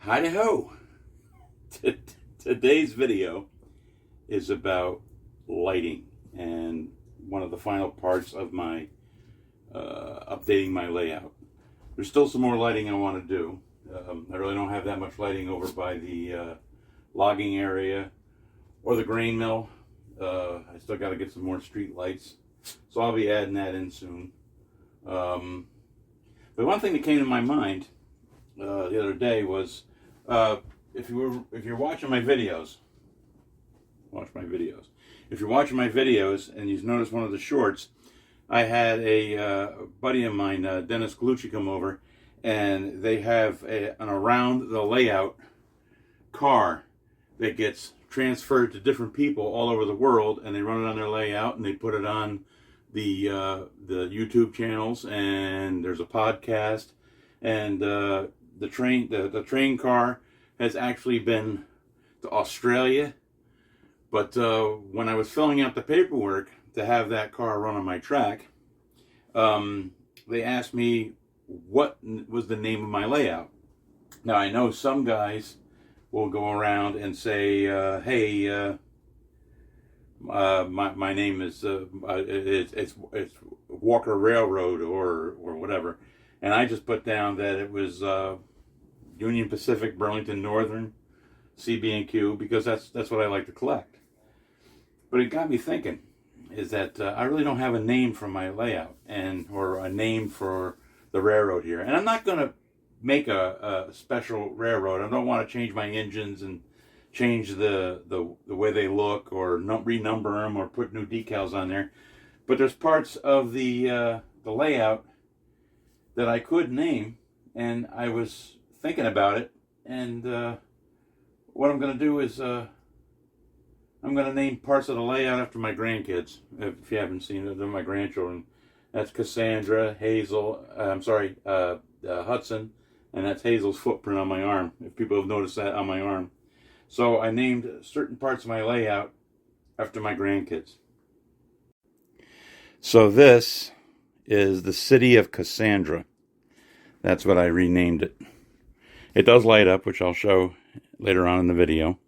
Hi-ho! Today's video is about lighting and one of the final parts of my updating my layout. There's still some more lighting I want to do. I really don't have that much lighting over by the logging area or the grain mill. I still got to get some more street lights, so I'll be adding that in soon. But one thing that came to my mind the other day was if you're watching my videos, If you're watching my videos and you've noticed one of the shorts, I had a buddy of mine, Dennis Galucci, come over, and they have an around the layout car that gets transferred to different people all over the world, and they run it on their layout and they put it on the YouTube channels, and there's a podcast, and the train car has actually been to Australia. But when I was filling out the paperwork to have that car run on my track, they asked me what was the name of my layout. Now, I know some guys will go around and say, hey, my name is it's Walker Railroad or whatever, and I just put down that it was Union Pacific Burlington Northern CB&Q, because that's what I like to collect. But it got me thinking, is that I really don't have a name for my layout or a name for the railroad here, and I'm not going to make a special railroad. I don't want to change my engines and change the way they look, or renumber them, or put new decals on there. But there's parts of the layout that I could name, and I was thinking about it. And what I'm going to do is I'm going to name parts of the layout after my grandkids. If you haven't seen it, they're my grandchildren. That's Cassandra, Hazel. Hudson, and that's Hazel's footprint on my arm, if people have noticed that on my arm. So I named certain parts of my layout after my grandkids. So this is the city of Cassandra. That's what I renamed it. It does light up, which I'll show later on in the video.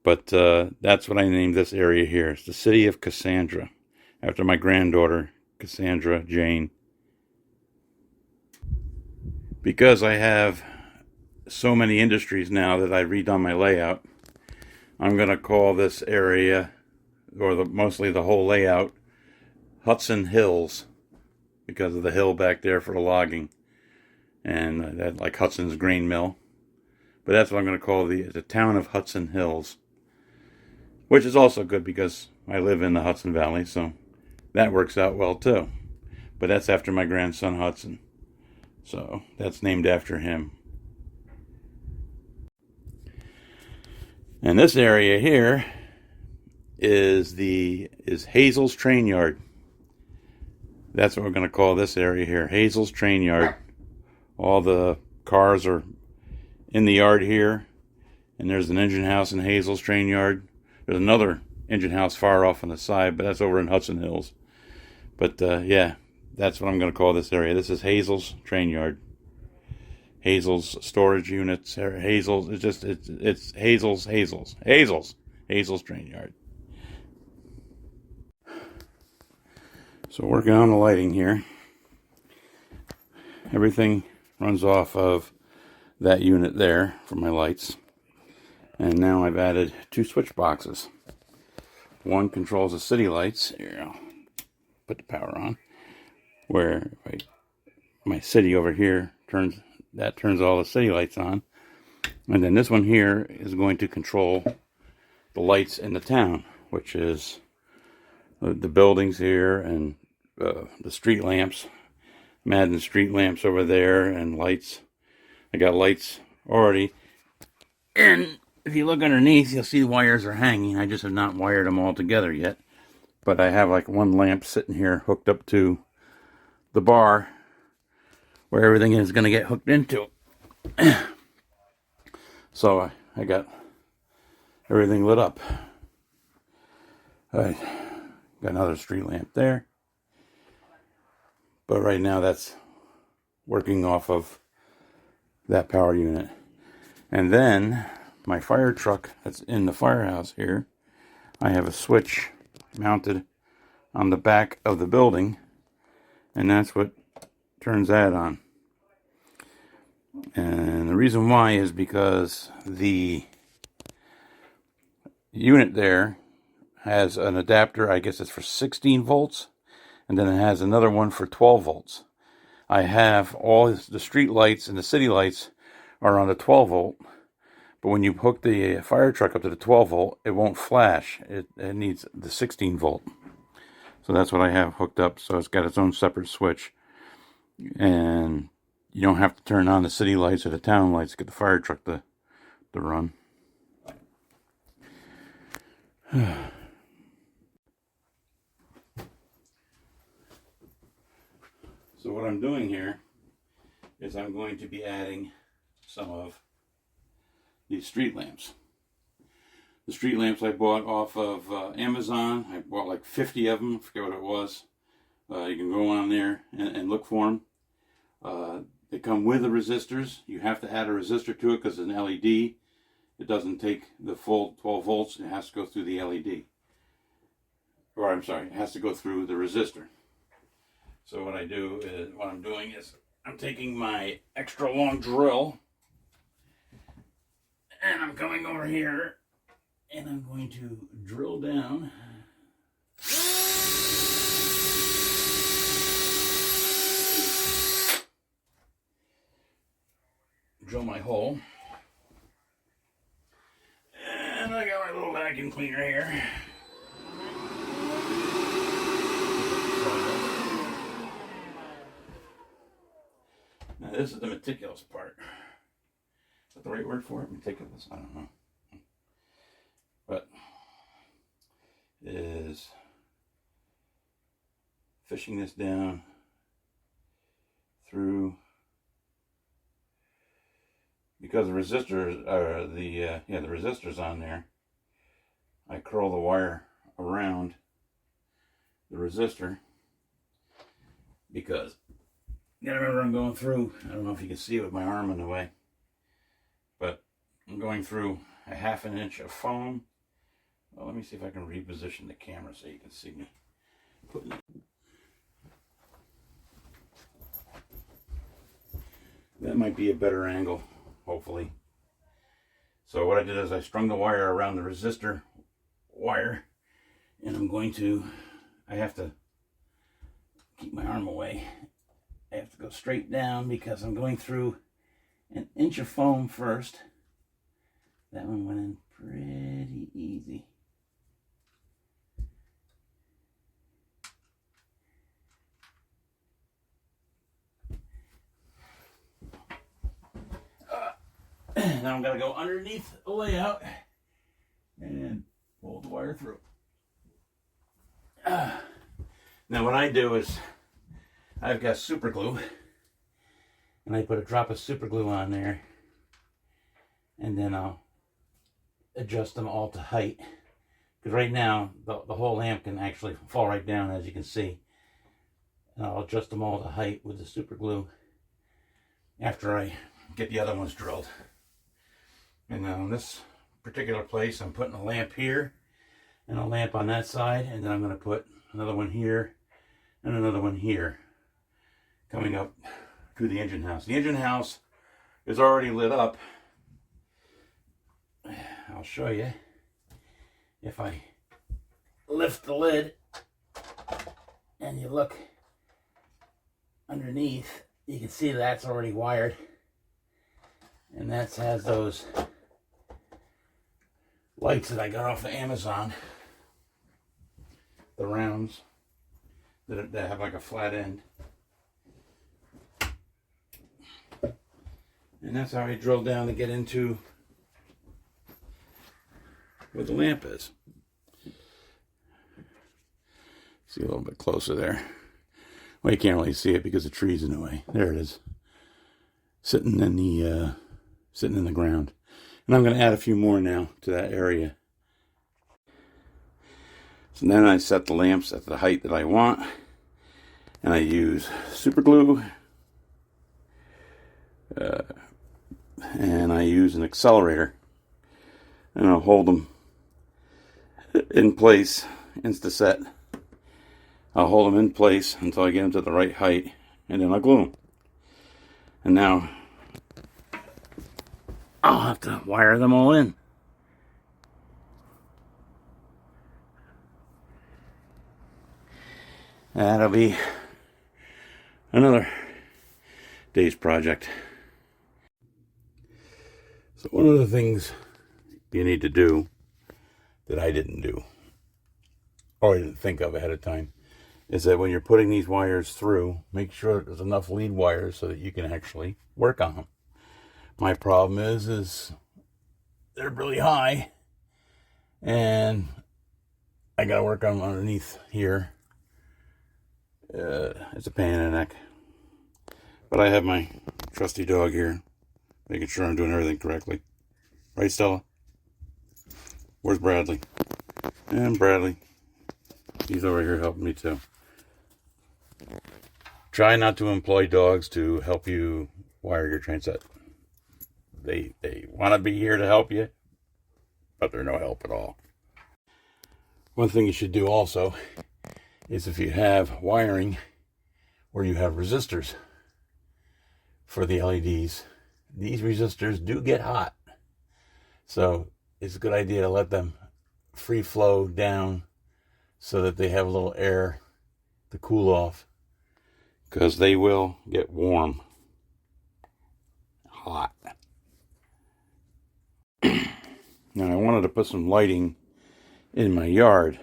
But that's what I named this area here. It's the city of Cassandra, after my granddaughter, Cassandra Jane. Because I have so many industries now that I've redone my layout, I'm going to call this area, or mostly the whole layout, Hudson Hills, because of the hill back there for the logging, and that, like Hudson's grain mill. But that's what I'm going to call the town of Hudson Hills, which is also good because I live in the Hudson Valley, so that works out well too. But that's after my grandson Hudson, so that's named after him. And this area here is Hazel's Train Yard. That's what we're going to call this area here, Hazel's Train Yard. All the cars are in the yard here, and there's an engine house in Hazel's Train Yard. There's another engine house far off on the side, but that's over in Hudson Hills. But yeah, that's what I'm going to call this area. This is Hazel's Train Yard. Hazel's storage units. Hazel's. It's Hazel's Train Yard. So working on the lighting here. Everything runs off of that unit there for my lights. And now I've added 2 switch boxes. One controls the city lights. Here, I'll put the power on. Where my city over here turns all the city lights on. And then this one here is going to control the lights in the town, which is the buildings here and the street lamps. I'm adding street lamps over there and lights. I got lights already. And if you look underneath, you'll see the wires are hanging. I just have not wired them all together yet. But I have like one lamp sitting here hooked up to the bar where everything is going to get hooked into. So I got everything lit up. I got another street lamp there. But right now that's working off of that power unit. And then my fire truck that's in the firehouse here, I have a switch mounted on the back of the building, and that's what turns that on. And the reason why is because the unit there has an adapter, I guess it's for 16 volts, and then it has another one for 12 volts. I have all the street lights and the city lights are on the 12 volt, but when you hook the fire truck up to the 12 volt, it won't flash. It needs the 16 volt. So that's what I have hooked up. So it's got its own separate switch. And you don't have to turn on the city lights or the town lights to get the fire truck to run. So what I'm doing here is I'm going to be adding some of these street lamps. The street lamps I bought off of Amazon. I bought like 50 of them. I forget what it was. You can go on there and look for them. They come with the resistors. You have to add a resistor to it because it's an LED. It doesn't take the full 12 volts. It has to go through the LED. Or I'm sorry, it has to go through the resistor. So what I'm doing is I'm taking my extra long drill and I'm coming over here and I'm going to drill down. Drill my hole. And I got my little vacuum cleaner here. Now this is the meticulous part. Is that the right word for it? Meticulous? I don't know. But it is fishing this down through, because the resistors are the resistors on there. I curl the wire around the resistor because you gotta remember I'm going through, I don't know if you can see it with my arm in the way, but I'm going through a 1/2 inch of foam. Well, let me see if I can reposition the camera so you can see me putting it. That might be a better angle, hopefully. So what I did is I strung the wire around the resistor wire, and I have to keep my arm away. I have to go straight down because I'm going through an inch of foam first. That one went in pretty easy. Now I'm going to go underneath the layout and pull the wire through. Now what I do is I've got super glue, and I put a drop of super glue on there, and then I'll adjust them all to height, because right now the whole lamp can actually fall right down, as you can see, and I'll adjust them all to height with the super glue after I get the other ones drilled. And now in this particular place I'm putting a lamp here and a lamp on that side, and then I'm going to put another one here and another one here coming up to the engine house. The engine house is already lit up. I'll show you. If I lift the lid and you look underneath, you can see that's already wired, and that has those lights that I got off of Amazon, the rounds that have like a flat end. And that's how I drilled down to get into where the lamp is. See a little bit closer there. Well, you can't really see it because the tree's in the way. There it is, sitting in the ground. And I'm going to add a few more now to that area. So then I set the lamps at the height that I want, and I use super glue and I use an accelerator, and I'll hold them in place, Instaset. I'll hold them in place until I get them to the right height, and then I'll glue them. And now I'll have to wire them all in. That'll be another day's project. So one of the things you need to do that I didn't do, or I didn't think of ahead of time, is that when you're putting these wires through, make sure there's enough lead wires so that you can actually work on them. My problem is they're really high, and I gotta work on them underneath here. It's a pain in the neck. But I have my trusty dog here, making sure I'm doing everything correctly. Right, Stella? Where's Bradley? And Bradley. He's over here helping me too. Try not to employ dogs to help you wire your train set. They want to be here to help you, but they're no help at all. One thing you should do also is if you have wiring where you have resistors for the LEDs, these resistors do get hot. So it's a good idea to let them free flow down so that they have a little air to cool off, because they will get warm. Hot. Now I wanted to put some lighting in my yard.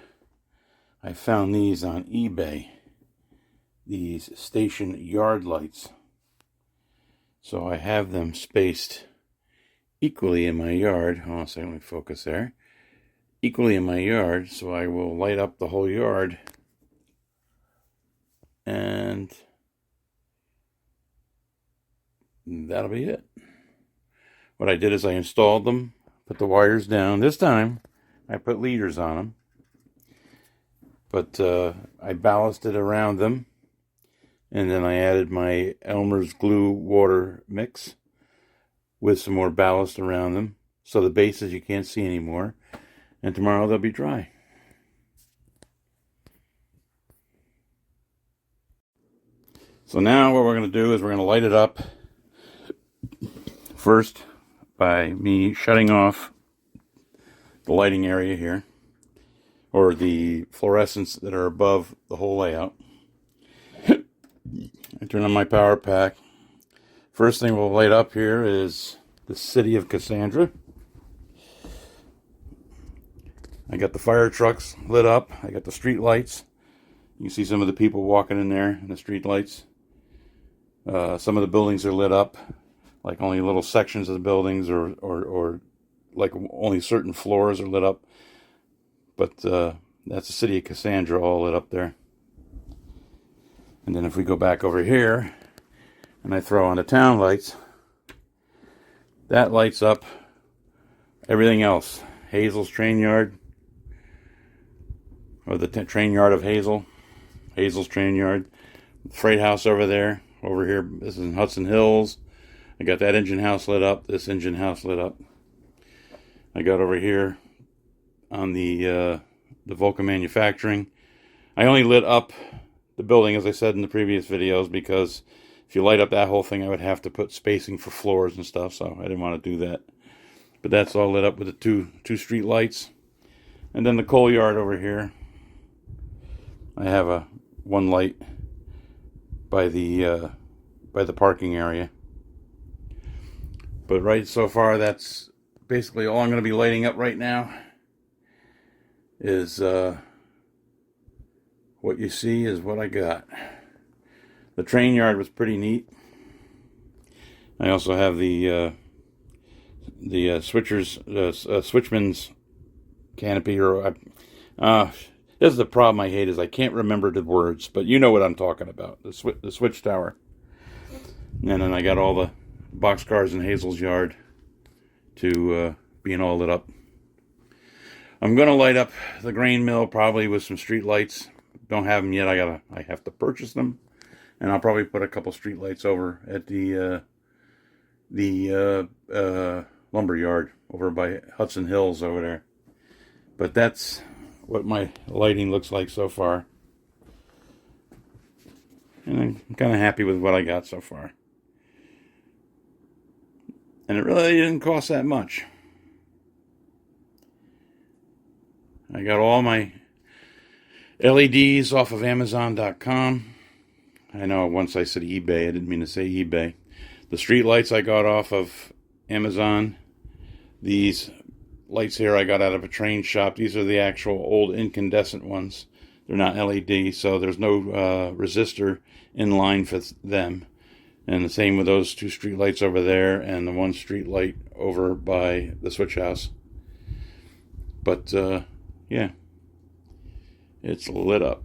I found these on eBay, these station yard lights. So I have them spaced equally in my yard. Hold on a second, let me focus there. Equally in my yard, so I will light up the whole yard. And that'll be it. What I did is I installed them, put the wires down. This time I put leaders on them. But I ballasted around them, and then I added my Elmer's glue water mix with some more ballast around them, so the bases you can't see anymore, and tomorrow they'll be dry. So now what we're going to do is we're going to light it up first by me shutting off the lighting area here, or the fluorescents that are above the whole layout. I turn on my power pack. First thing we'll light up here is the city of Cassandra. I got the fire trucks lit up. I got the street lights. You can see some of the people walking in there in the street lights. Some of the buildings are lit up, like only little sections of the buildings, or like only certain floors are lit up. But that's the city of Cassandra all lit up there. And then if we go back over here, and I throw on the town lights, that lights up everything else. Hazel's train yard, or the train yard of Hazel's train yard. Freight house over there. Over here, this is in Hudson Hills. I got that engine house lit up. This engine house lit up. I got over here on the Vulcan Manufacturing. I only lit up the building, as I said in the previous videos, because if you light up that whole thing, I would have to put spacing for floors and stuff, so I didn't want to do that. But that's all lit up with the two street lights. And then the coal yard over here, I have one light by the parking area. But right so far, that's basically all I'm going to be lighting up right now. Is what you see is what I got. The train yard was pretty neat. I also have the switchman's canopy, or this is the problem I hate, is I can't remember the words, but you know what I'm talking about. The switch tower. And then I got all the boxcars in Hazel's yard to being all lit up. I'm gonna light up the grain mill probably with some street lights. Don't have them yet. I have to purchase them, and I'll probably put a couple street lights over at the the lumber yard over by Hudson Hills over there. But that's what my lighting looks like so far. And I'm kind of happy with what I got so far. And it really didn't cost that much. I got all my LEDs off of Amazon.com. I know once I said eBay, I didn't mean to say eBay. The street lights I got off of Amazon. These lights here I got out of a train shop. These are the actual old incandescent ones. They're not LED, so there's no resistor in line for them. And the same with those two street lights over there and the one street light over by the switch house. But, yeah, it's lit up.